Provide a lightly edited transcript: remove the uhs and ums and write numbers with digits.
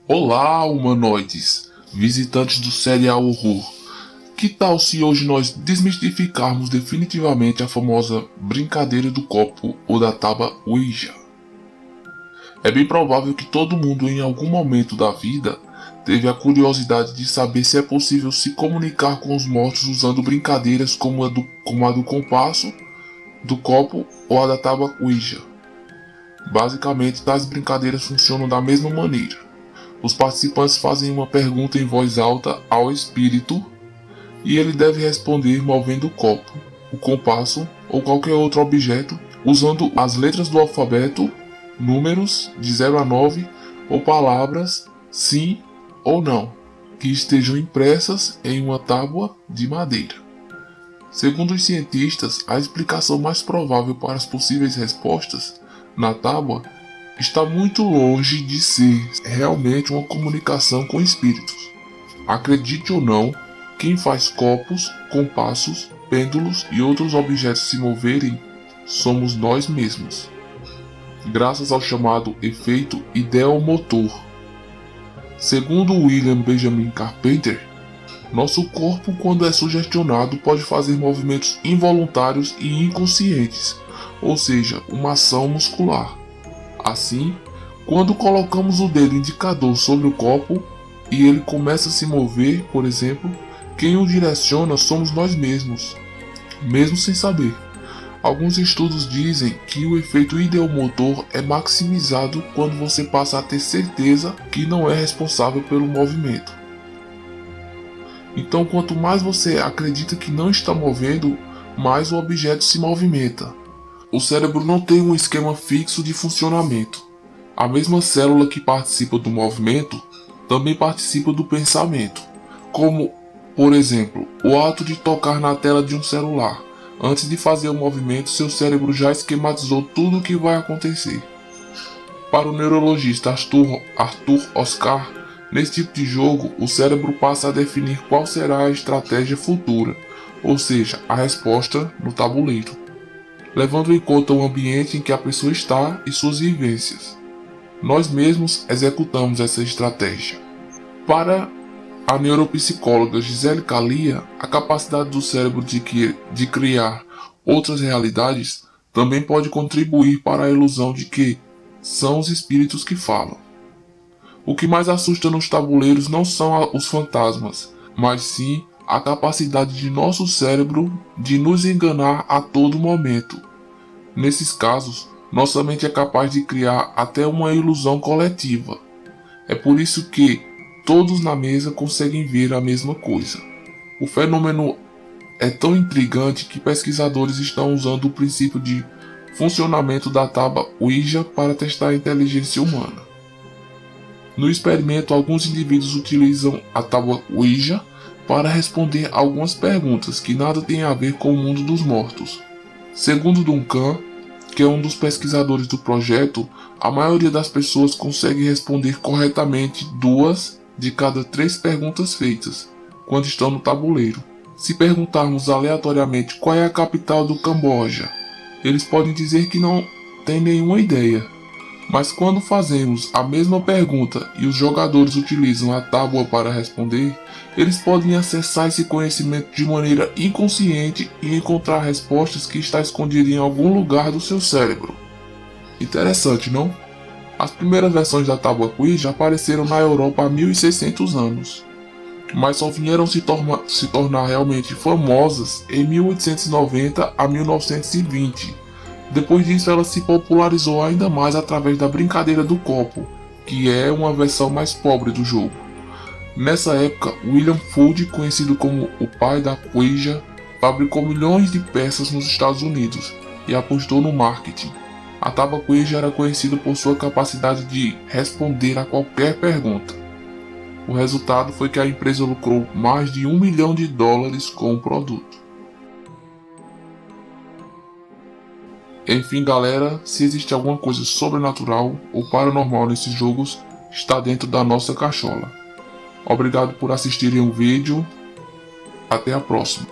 Olá, humanoides, visitantes do Serial Horror. Que tal se hoje nós desmistificarmos definitivamente a famosa brincadeira do copo ou da tábua Ouija? É bem provável que todo mundo em algum momento da vida teve a curiosidade de saber se é possível se comunicar com os mortos usando brincadeiras como a do compasso, do copo ou a da tábua Ouija. Basicamente, tais brincadeiras funcionam da mesma maneira. Os participantes fazem uma pergunta em voz alta ao espírito e ele deve responder movendo o copo, o compasso ou qualquer outro objeto usando as letras do alfabeto, números de 0 a 9 ou palavras sim ou não, que estejam impressas em uma tábua de madeira. Segundo os cientistas, a explicação mais provável para as possíveis respostas na tábua está muito longe de ser realmente uma comunicação com espíritos. Acredite ou não, quem faz copos, compassos, pêndulos e outros objetos se moverem somos nós mesmos, graças ao chamado efeito ideomotor. Segundo William Benjamin Carpenter, nosso corpo, quando é sugestionado, pode fazer movimentos involuntários e inconscientes, ou seja, uma ação muscular. Assim, quando colocamos o dedo indicador sobre o copo e ele começa a se mover, por exemplo, quem o direciona somos nós mesmos, mesmo sem saber. Alguns estudos dizem que o efeito ideomotor é maximizado quando você passa a ter certeza que não é responsável pelo movimento. Então, quanto mais você acredita que não está movendo, mais o objeto se movimenta. O cérebro não tem um esquema fixo de funcionamento. A mesma célula que participa do movimento também participa do pensamento, como, por exemplo, o ato de tocar na tela de um celular. Antes de fazer o movimento, seu cérebro já esquematizou tudo o que vai acontecer. Para o neurologista Arthur Oscar, nesse tipo de jogo, o cérebro passa a definir qual será a estratégia futura, ou seja, a resposta no tabuleiro, levando em conta o ambiente em que a pessoa está e suas vivências. Nós mesmos executamos essa estratégia. Para a neuropsicóloga Gisele Kalia, a capacidade do cérebro de criar outras realidades também pode contribuir para a ilusão de que são os espíritos que falam. O que mais assusta nos tabuleiros não são os fantasmas, mas sim a capacidade de nosso cérebro de nos enganar a todo momento. Nesses casos, nossa mente é capaz de criar até uma ilusão coletiva. É por isso que todos na mesa conseguem ver a mesma coisa. O fenômeno é tão intrigante que pesquisadores estão usando o princípio de funcionamento da tábua Ouija para testar a inteligência humana. No experimento, alguns indivíduos utilizam a tábua Ouija para responder algumas perguntas que nada têm a ver com o mundo dos mortos. Segundo Duncan, que é um dos pesquisadores do projeto, a maioria das pessoas consegue responder corretamente 2 de cada 3 perguntas feitas, quando estão no tabuleiro. Se perguntarmos aleatoriamente qual é a capital do Camboja, eles podem dizer que não têm nenhuma ideia. Mas quando fazemos a mesma pergunta e os jogadores utilizam a tábua para responder, eles podem acessar esse conhecimento de maneira inconsciente e encontrar respostas que estão escondidas em algum lugar do seu cérebro. Interessante, não? As primeiras versões da tábua Ouija apareceram na Europa há 1600 anos, mas só vieram se tornar realmente famosas em 1890 a 1920. Depois disso, ela se popularizou ainda mais através da brincadeira do copo, que é uma versão mais pobre do jogo. Nessa época, William Fuld, conhecido como o pai da Ouija, fabricou milhões de peças nos Estados Unidos e apostou no marketing. A tábua Ouija era conhecida por sua capacidade de responder a qualquer pergunta. O resultado foi que a empresa lucrou mais de $1 milhão com o produto. Enfim, galera, se existe alguma coisa sobrenatural ou paranormal nesses jogos, está dentro da nossa cachola. Obrigado por assistirem o vídeo. Até a próxima.